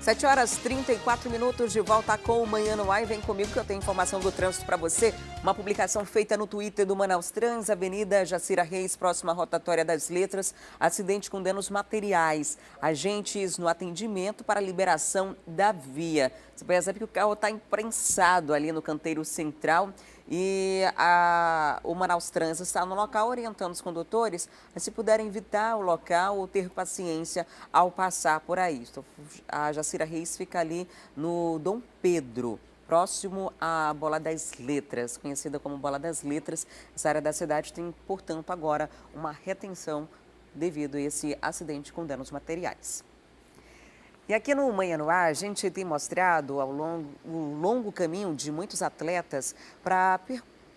7h34, de volta com o Manhã no Ar. E vem comigo que eu tenho informação do trânsito para você. Uma publicação feita no Twitter do Manaus Trans, Avenida Jacira Reis, próxima à rotatória das Letras. Acidente com danos materiais. Agentes no atendimento para liberação da via. Você percebe que o carro está imprensado ali no canteiro central. E o Manaus Trans está no local orientando os condutores a, se puderem, evitar o local ou ter paciência ao passar por aí. A Jacira Reis fica ali no Dom Pedro, próximo à Bola das Letras, conhecida como Bola das Letras. Essa área da cidade tem, portanto, agora uma retenção devido a esse acidente com danos materiais. E aqui no Manhã no Ar, a gente tem mostrado o longo caminho de muitos atletas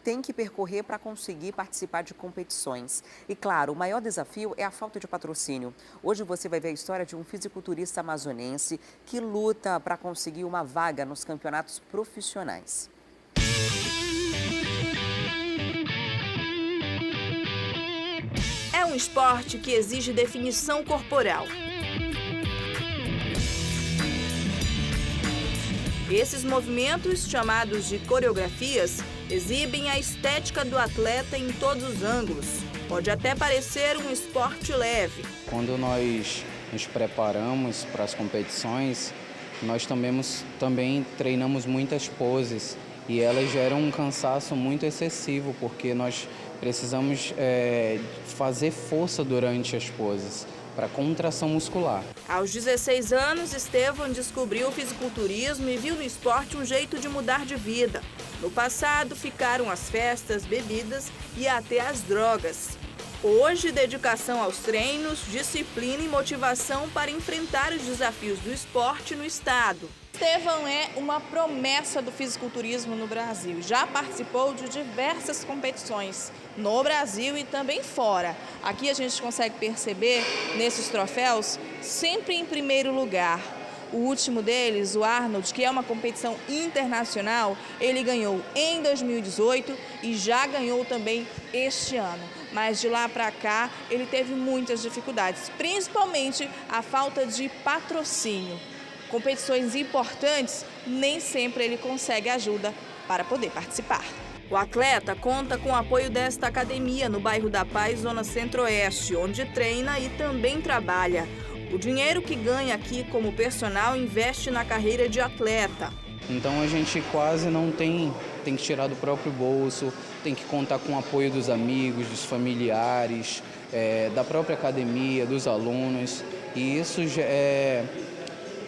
tem que percorrer para conseguir participar de competições. E claro, o maior desafio é a falta de patrocínio. Hoje você vai ver a história de um fisiculturista amazonense que luta para conseguir uma vaga nos campeonatos profissionais. É um esporte que exige definição corporal. Esses movimentos, chamados de coreografias, exibem a estética do atleta em todos os ângulos. Pode até parecer um esporte leve. Quando nós nos preparamos para as competições, nós também treinamos muitas poses e elas geram um cansaço muito excessivo, porque nós precisamos fazer força durante as poses, para contração muscular. Aos 16 anos, Estevão descobriu o fisiculturismo e viu no esporte um jeito de mudar de vida. No passado, ficaram as festas, bebidas e até as drogas. Hoje, dedicação aos treinos, disciplina e motivação para enfrentar os desafios do esporte no estado. Estevão é uma promessa do fisiculturismo no Brasil. Já participou de diversas competições no Brasil e também fora. Aqui a gente consegue perceber, nesses troféus, sempre em primeiro lugar. O último deles, o Arnold, que é uma competição internacional, ele ganhou em 2018 e já ganhou também este ano. Mas de lá para cá, ele teve muitas dificuldades, principalmente a falta de patrocínio. Competições importantes, nem sempre ele consegue ajuda para poder participar. O atleta conta com o apoio desta academia no bairro da Paz, zona centro-oeste, onde treina e também trabalha. O dinheiro que ganha aqui como personal investe na carreira de atleta. Então a gente quase não tem que tirar do próprio bolso, tem que contar com o apoio dos amigos, dos familiares, da própria academia, dos alunos. E isso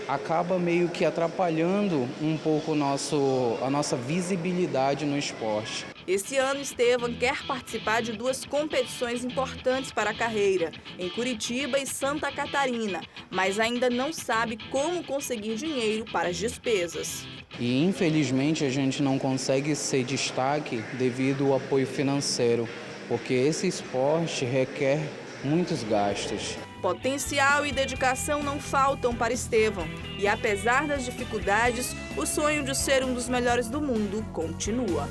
acaba meio que atrapalhando um pouco a nossa visibilidade no esporte. Esse ano, Estevão quer participar de 2 competições importantes para a carreira, em Curitiba e Santa Catarina, mas ainda não sabe como conseguir dinheiro para as despesas. E infelizmente a gente não consegue ser destaque devido ao apoio financeiro, porque esse esporte requer muitos gastos. Potencial e dedicação não faltam para Estevão. E apesar das dificuldades, o sonho de ser um dos melhores do mundo continua.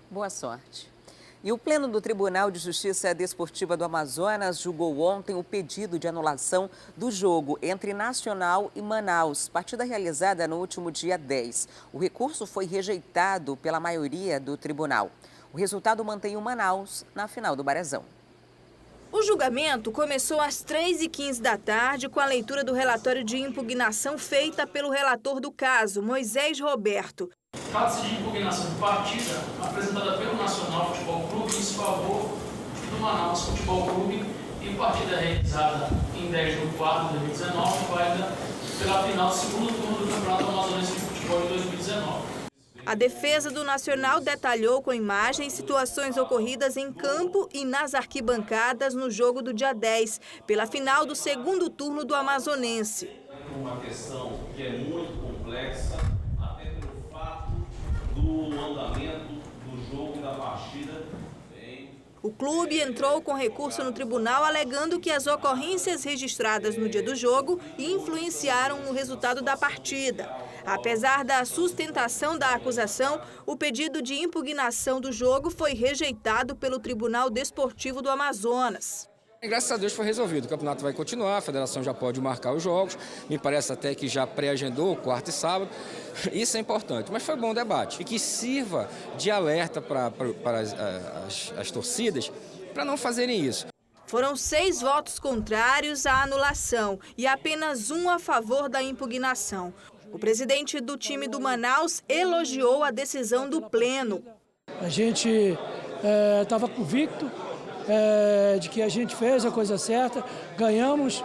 Boa sorte. E o Pleno do Tribunal de Justiça Desportiva do Amazonas julgou ontem o pedido de anulação do jogo entre Nacional e Manaus, partida realizada no último dia 10. O recurso foi rejeitado pela maioria do tribunal. O resultado mantém o Manaus na final do Barazão. O julgamento começou às 3h15 da tarde com a leitura do relatório de impugnação feita pelo relator do caso, Moisés Roberto. Trata-se de impugnação de partida apresentada pelo Nacional Futebol Clube em favor do Manaus Futebol Clube em partida realizada em 10 de 4 de 2019, válida pela final do segundo turno do Campeonato Amazonense de Futebol de 2019. A defesa do Nacional detalhou com imagens situações ocorridas em campo e nas arquibancadas no jogo do dia 10, pela final do segundo turno do Amazonense. Uma questão que é muito complexa, até pelo fato do andamento do jogo e da partida. O clube entrou com recurso no tribunal alegando que as ocorrências registradas no dia do jogo influenciaram no resultado da partida. Apesar da sustentação da acusação, o pedido de impugnação do jogo foi rejeitado pelo Tribunal Desportivo do Amazonas. Graças a Deus foi resolvido, o campeonato vai continuar, a federação já pode marcar os jogos, me parece até que já pré-agendou quarta e sábado, isso é importante, mas foi bom o debate e que sirva de alerta para as torcidas para não fazerem isso. Foram 6 votos contrários à anulação e apenas 1 a favor da impugnação. O presidente do time do Manaus elogiou a decisão do Pleno. A gente estava convicto de que a gente fez a coisa certa, ganhamos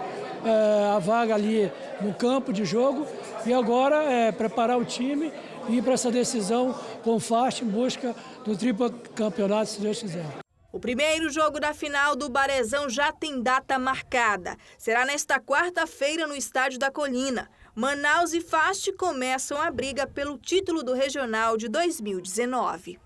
a vaga ali no campo de jogo e agora é preparar o time e ir para essa decisão com faixa em busca do tricampeonato, se Deus quiser. O primeiro jogo da final do Barezão já tem data marcada. Será nesta quarta-feira no Estádio da Colina. Manaus e Fast começam a briga pelo título do Regional de 2019.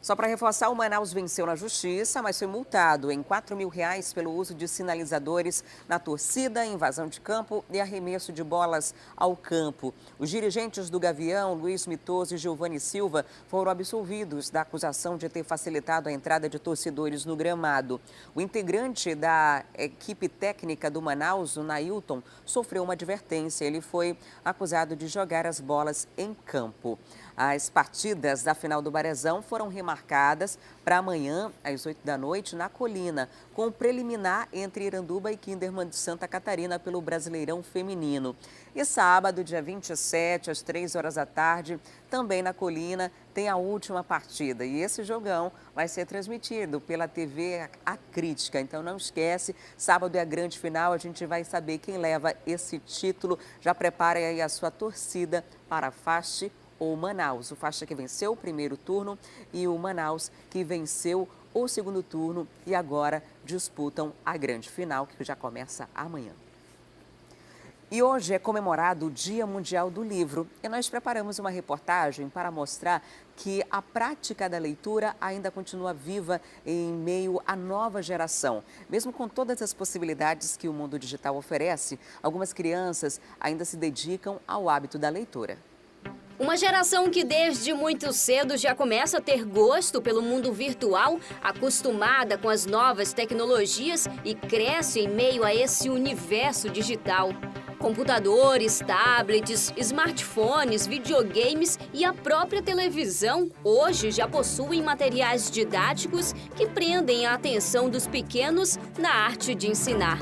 Só para reforçar, o Manaus venceu na justiça, mas foi multado em R$ 4.000 pelo uso de sinalizadores na torcida, invasão de campo e arremesso de bolas ao campo. Os dirigentes do Gavião, Luiz Mitoso e Giovanni Silva, foram absolvidos da acusação de ter facilitado a entrada de torcedores no gramado. O integrante da equipe técnica do Manaus, o Nailton, sofreu uma advertência. Ele foi acusado de jogar as bolas em campo. As partidas da final do Barezão foram remarcadas para amanhã, às 8 da noite, na Colina, com o preliminar entre Iranduba e Kinderman de Santa Catarina pelo Brasileirão Feminino. E sábado, dia 27, às 3 horas da tarde, também na Colina, tem a última partida. E esse jogão vai ser transmitido pela TV A Crítica. Então não esquece, sábado é a grande final, a gente vai saber quem leva esse título. Já prepare aí a sua torcida para a Fast ou Manaus. O Faixa que venceu o primeiro turno e o Manaus que venceu o segundo turno e agora disputam a grande final, que já começa amanhã. E hoje é comemorado o Dia Mundial do Livro e nós preparamos uma reportagem para mostrar que a prática da leitura ainda continua viva em meio à nova geração. Mesmo com todas as possibilidades que o mundo digital oferece, algumas crianças ainda se dedicam ao hábito da leitura. Uma geração que desde muito cedo já começa a ter gosto pelo mundo virtual, acostumada com as novas tecnologias e cresce em meio a esse universo digital. Computadores, tablets, smartphones, videogames e a própria televisão hoje já possuem materiais didáticos que prendem a atenção dos pequenos na arte de ensinar.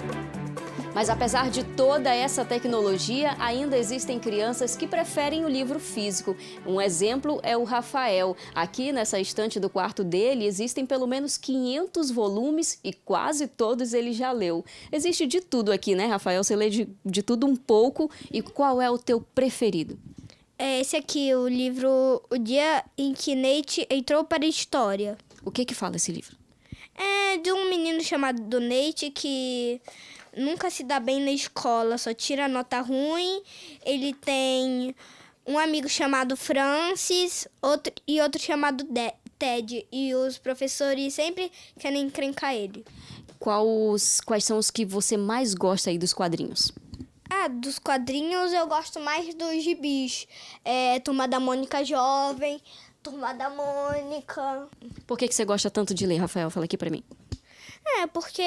Mas apesar de toda essa tecnologia, ainda existem crianças que preferem o livro físico. Um exemplo é o Rafael. Aqui nessa estante do quarto dele existem pelo menos 500 volumes e quase todos ele já leu. Existe de tudo aqui, né, Rafael? Você lê de tudo um pouco. E qual é o teu preferido? É esse aqui, o livro O Dia em que Nate Entrou para a História. O que fala esse livro? É de um menino chamado Nate que nunca se dá bem na escola, só tira nota ruim. Ele tem um amigo chamado Francis outro chamado Ted. E os professores sempre querem encrencar ele. Quais são os que você mais gosta aí dos quadrinhos? Dos quadrinhos eu gosto mais dos gibis. Turma da Mônica Jovem, Turma da Mônica. Por que você gosta tanto de ler, Rafael? Fala aqui pra mim. Porque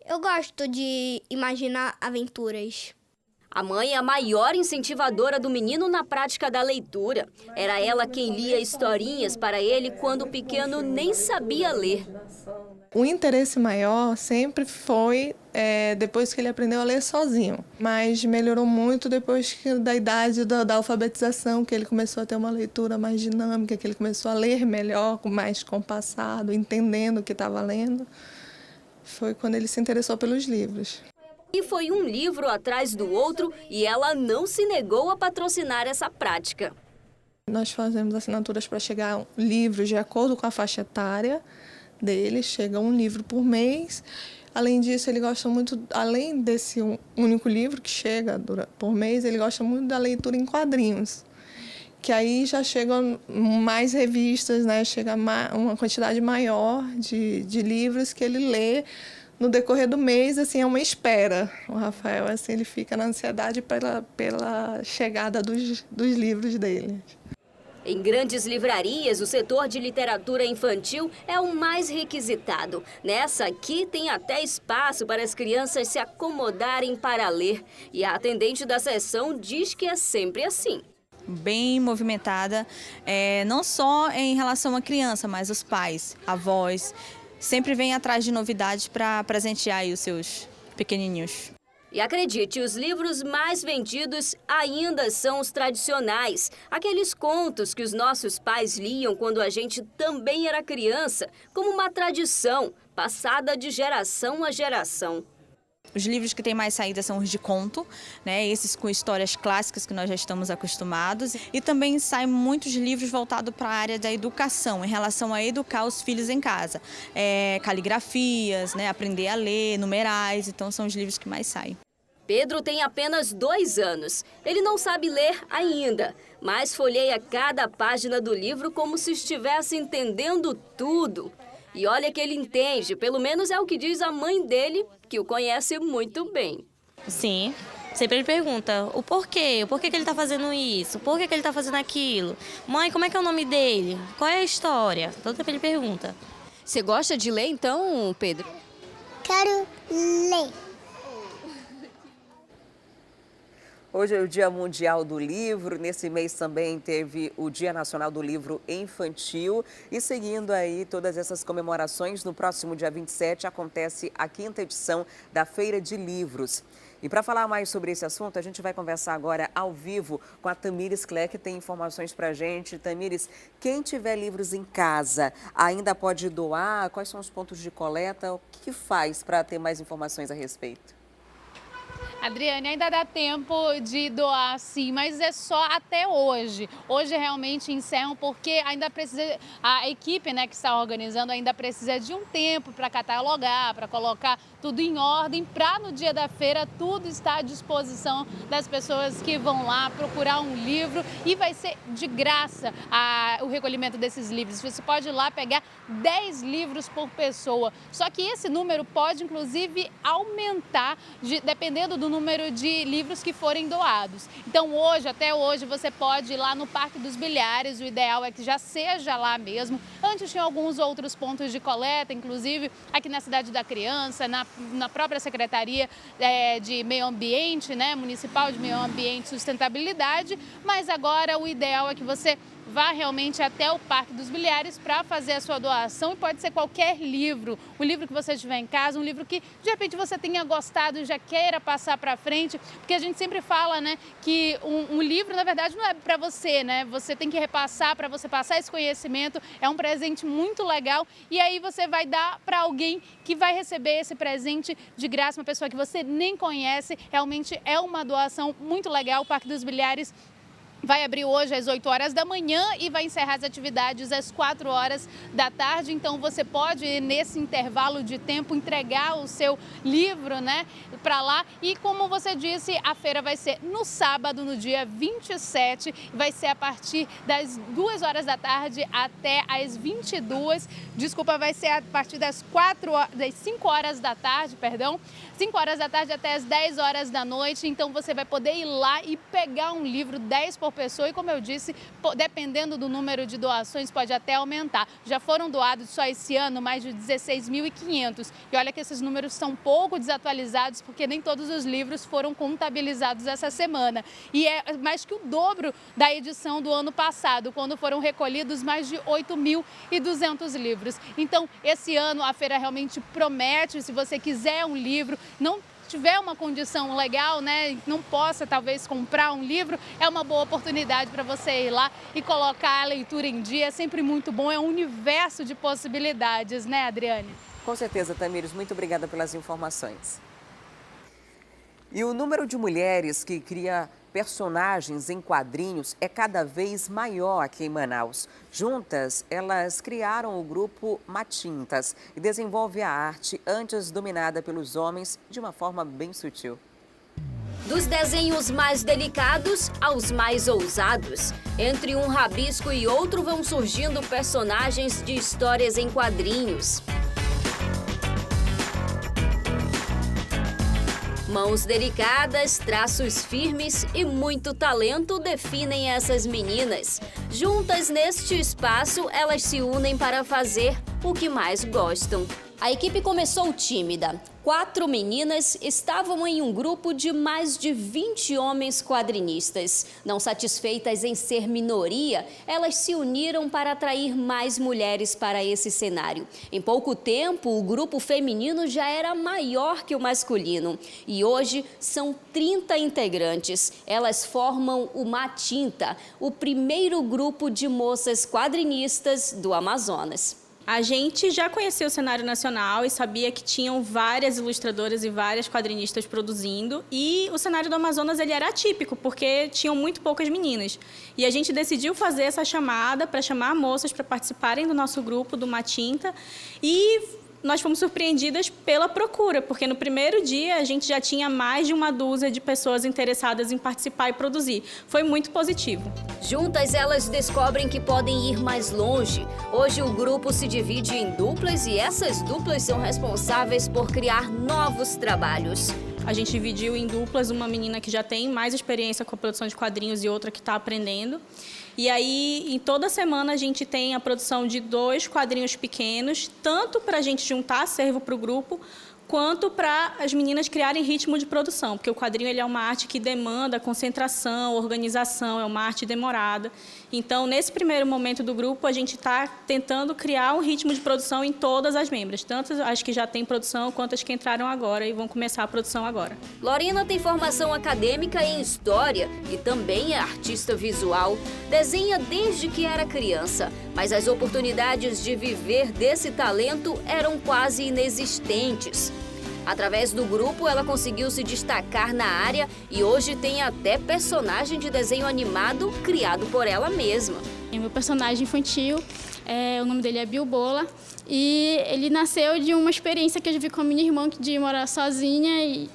eu gosto de imaginar aventuras. A mãe é a maior incentivadora do menino na prática da leitura. Era ela quem lia historinhas para ele quando o pequeno nem sabia ler. O interesse maior sempre foi depois que ele aprendeu a ler sozinho. Mas melhorou muito depois da idade da alfabetização, que ele começou a ter uma leitura mais dinâmica, que ele começou a ler melhor, mais compassado, entendendo o que estava lendo. Foi quando ele se interessou pelos livros. E foi um livro atrás do outro e ela não se negou a patrocinar essa prática. Nós fazemos assinaturas para chegar livros de acordo com a faixa etária dele, chega um livro por mês. Além disso, ele gosta muito, além desse único livro que chega por mês, ele gosta muito da leitura em quadrinhos. Que aí já chegam mais revistas, né? Chega uma quantidade maior de livros que ele lê no decorrer do mês, assim, é uma espera. O Rafael, assim, ele fica na ansiedade pela chegada dos livros dele. Em grandes livrarias, o setor de literatura infantil é o mais requisitado. Nessa aqui tem até espaço para as crianças se acomodarem para ler. E a atendente da seção diz que é sempre assim. Bem movimentada, não só em relação à criança, mas os pais, avós, sempre vêm atrás de novidades para presentear aí os seus pequenininhos. E acredite, os livros mais vendidos ainda são os tradicionais. Aqueles contos que os nossos pais liam quando a gente também era criança, como uma tradição passada de geração a geração. Os livros que têm mais saída são os de conto, né? Esses com histórias clássicas que nós já estamos acostumados. E também saem muitos livros voltados para a área da educação, em relação a educar os filhos em casa. Caligrafias, né? Aprender a ler, numerais, então são os livros que mais saem. Pedro tem apenas 2 anos. Ele não sabe ler ainda, mas folheia cada página do livro como se estivesse entendendo tudo. E olha que ele entende, pelo menos é o que diz a mãe dele, que o conhece muito bem. Sim, sempre ele pergunta o porquê que ele está fazendo isso, por que ele está fazendo aquilo. Mãe, como é que é o nome dele? Qual é a história? Todo tempo ele pergunta. Você gosta de ler então, Pedro? Quero ler. Hoje é o Dia Mundial do Livro, nesse mês também teve o Dia Nacional do Livro Infantil e seguindo aí todas essas comemorações, no próximo dia 27 acontece a 5ª edição da Feira de Livros. E para falar mais sobre esse assunto, a gente vai conversar agora ao vivo com a Tamires Clerc, que tem informações para a gente. Tamires, quem tiver livros em casa ainda pode doar? Quais são os pontos de coleta? O que faz para ter mais informações a respeito? Adriane, ainda dá tempo de doar sim, mas é só até hoje. Hoje realmente encerram porque ainda precisa, a equipe, né, que está organizando ainda precisa de um tempo para catalogar, para colocar tudo em ordem, para no dia da feira tudo estar à disposição das pessoas que vão lá procurar um livro e vai ser de graça o recolhimento desses livros. Você pode ir lá pegar 10 livros por pessoa, só que esse número pode inclusive aumentar dependendo do número de livros que forem doados. Então hoje, até hoje, você pode ir lá no Parque dos Bilhares, o ideal é que já seja lá mesmo. Antes tinha alguns outros pontos de coleta, inclusive aqui na Cidade da Criança, na própria Secretaria de Meio Ambiente, né, Municipal de Meio Ambiente e Sustentabilidade, mas agora o ideal é que você vá realmente até o Parque dos Bilhares para fazer a sua doação e pode ser qualquer livro, o livro que você tiver em casa, um livro que de repente você tenha gostado e já queira passar para frente, porque a gente sempre fala, né, que um livro na verdade não é para você, né, você tem que repassar para você passar esse conhecimento, é um presente muito legal e aí você vai dar para alguém que vai receber esse presente de graça, uma pessoa que você nem conhece, realmente é uma doação muito legal. O Parque dos Bilhares vai abrir hoje às 8 horas da manhã e vai encerrar as atividades às 4 horas da tarde. Então você pode, nesse intervalo de tempo, entregar o seu livro, né, para lá. E como você disse, a feira vai ser no sábado, no dia 27, vai ser a partir das 2 horas da tarde até às 22. Desculpa, vai ser a partir das 5 horas da tarde, 5 horas da tarde até as 10 horas da noite. Então você vai poder ir lá e pegar um livro, 10 por pessoa e, como eu disse, dependendo do número de doações, pode até aumentar. Já foram doados só esse ano mais de 16.500 e olha que esses números são um pouco desatualizados porque nem todos os livros foram contabilizados essa semana e é mais que o dobro da edição do ano passado, quando foram recolhidos mais de 8.200 livros. Então, esse ano a feira realmente promete. Se você quiser um livro, não tiver uma condição legal, né, não possa talvez comprar um livro, é uma boa oportunidade para você ir lá e colocar a leitura em dia. É sempre muito bom, é um universo de possibilidades, né, Adriane? Com certeza, Tamires, muito obrigada pelas informações. E o número de mulheres que cria personagens em quadrinhos é cada vez maior aqui em Manaus. Juntas, elas criaram o grupo Matintas e desenvolve a arte antes dominada pelos homens de uma forma bem sutil. Dos desenhos mais delicados aos mais ousados, entre um rabisco e outro vão surgindo personagens de histórias em quadrinhos. Mãos delicadas, traços firmes e muito talento definem essas meninas. Juntas neste espaço, elas se unem para fazer o que mais gostam. A equipe começou tímida. 4 meninas estavam em um grupo de mais de 20 homens quadrinistas. Não satisfeitas em ser minoria, elas se uniram para atrair mais mulheres para esse cenário. Em pouco tempo, o grupo feminino já era maior que o masculino. E hoje são 30 integrantes. Elas formam o Matinta, o primeiro grupo de moças quadrinistas do Amazonas. A gente já conhecia o cenário nacional e sabia que tinham várias ilustradoras e várias quadrinistas produzindo. E o cenário do Amazonas ele era atípico, porque tinham muito poucas meninas. E a gente decidiu fazer essa chamada para chamar moças para participarem do nosso grupo, do Matinta. E nós fomos surpreendidas pela procura, porque no primeiro dia a gente já tinha mais de 1 dúzia de pessoas interessadas em participar e produzir. Foi muito positivo. Juntas, elas descobrem que podem ir mais longe. Hoje, o grupo se divide em duplas e essas duplas são responsáveis por criar novos trabalhos. A gente dividiu em duplas, uma menina que já tem mais experiência com a produção de quadrinhos e outra que está aprendendo. E aí, em toda semana, a gente tem a produção de 2 quadrinhos pequenos, tanto para a gente juntar acervo para o grupo, quanto para as meninas criarem ritmo de produção, porque o quadrinho ele é uma arte que demanda concentração, organização, é uma arte demorada. Então, nesse primeiro momento do grupo, a gente está tentando criar um ritmo de produção em todas as membros, tanto as que já têm produção, quanto as que entraram agora e vão começar a produção agora. Lorena tem formação acadêmica em História e também é artista visual. Desenha desde que era criança, mas as oportunidades de viver desse talento eram quase inexistentes. Através do grupo, ela conseguiu se destacar na área e hoje tem até personagem de desenho animado criado por ela mesma. Meu personagem infantil, o nome dele é Bilbola, e ele nasceu de uma experiência que eu tive com a minha irmã de morar sozinha e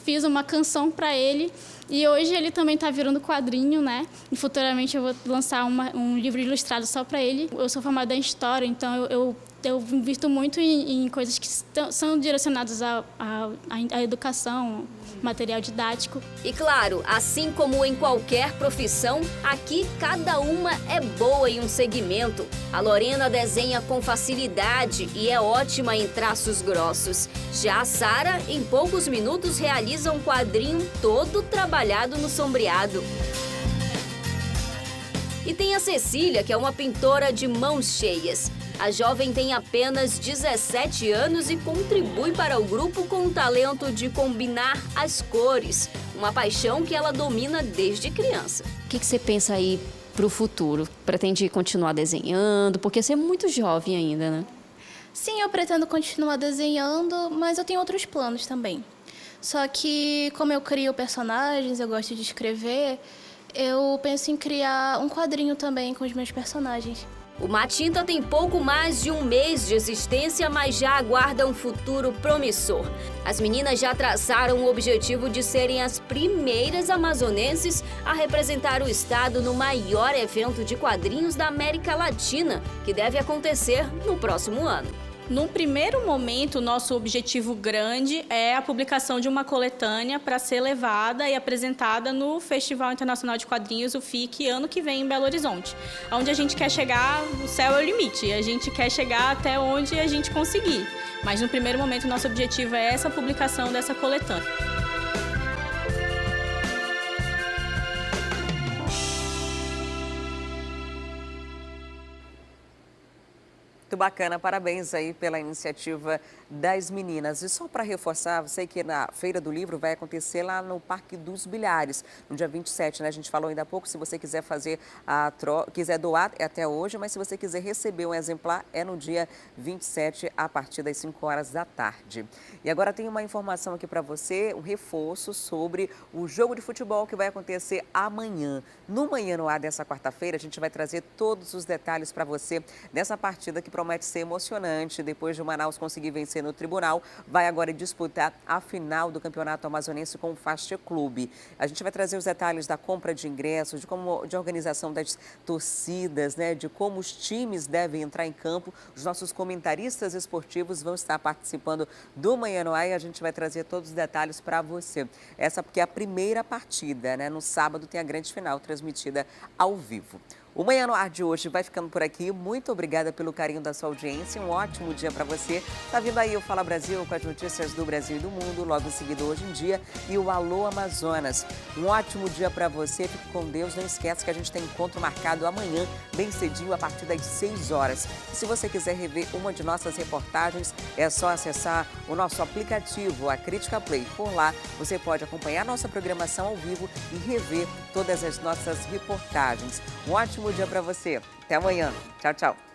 fiz uma canção para ele. E hoje ele também está virando quadrinho, né? E futuramente eu vou lançar um livro ilustrado só para ele. Eu sou formada em História, então eu invisto muito em coisas que são direcionadas à educação, material didático. E claro, assim como em qualquer profissão, aqui cada uma é boa em um segmento. A Lorena desenha com facilidade e é ótima em traços grossos. Já a Sara, em poucos minutos, realiza um quadrinho todo trabalhado no sombreado. E tem a Cecília, que é uma pintora de mãos cheias. A jovem tem apenas 17 anos e contribui para o grupo com o talento de combinar as cores, uma paixão que ela domina desde criança. O que você pensa aí para o futuro? Pretende continuar desenhando? Porque você é muito jovem ainda, né? Sim, eu pretendo continuar desenhando, mas eu tenho outros planos também. Só que, como eu crio personagens, eu gosto de escrever, eu penso em criar um quadrinho também com os meus personagens. O Matinta tem pouco mais de 1 mês de existência, mas já aguarda um futuro promissor. As meninas já traçaram o objetivo de serem as primeiras amazonenses a representar o estado no maior evento de quadrinhos da América Latina, que deve acontecer no próximo ano. Num primeiro momento, o nosso objetivo grande é a publicação de uma coletânea para ser levada e apresentada no Festival Internacional de Quadrinhos, o FIC, ano que vem em Belo Horizonte. Onde a gente quer chegar, o céu é o limite, a gente quer chegar até onde a gente conseguir. Mas no primeiro momento, o nosso objetivo é essa publicação dessa coletânea. Muito bacana, parabéns aí pela iniciativa das meninas. E só para reforçar, sei que na Feira do Livro vai acontecer lá no Parque dos Bilhares, no dia 27, né? A gente falou ainda há pouco, se você quiser fazer quiser doar, é até hoje, mas se você quiser receber um exemplar, é no dia 27, a partir das 5 horas da tarde. E agora tem uma informação aqui para você, um reforço sobre o jogo de futebol que vai acontecer amanhã. No Manhã no Ar dessa quarta-feira, a gente vai trazer todos os detalhes para você dessa partida que promete ser emocionante, depois de o Manaus conseguir vencer VT no tribunal, vai agora disputar a final do Campeonato Amazonense com o Faixa Clube. A gente vai trazer os detalhes da compra de ingressos, de organização das torcidas, né, de como os times devem entrar em campo. Os nossos comentaristas esportivos vão estar participando do Manhã no Ar e a gente vai trazer todos os detalhes para você. Essa porque é a primeira partida, né? No sábado tem a grande final transmitida ao vivo. O Manhã no Ar de hoje vai ficando por aqui. Muito obrigada pelo carinho da sua audiência. Um ótimo dia para você. Tá vindo aí o Fala Brasil com as notícias do Brasil e do mundo. Logo em seguida, Hoje em Dia e o Alô Amazonas. Um ótimo dia para você. Fique com Deus. Não esquece que a gente tem encontro marcado amanhã, bem cedinho, a partir das 6 horas. E se você quiser rever uma de nossas reportagens, é só acessar o nosso aplicativo, a Crítica Play. Por lá, você pode acompanhar nossa programação ao vivo e rever todas as nossas reportagens. Um ótimo dia para você. Até amanhã. Tchau, tchau.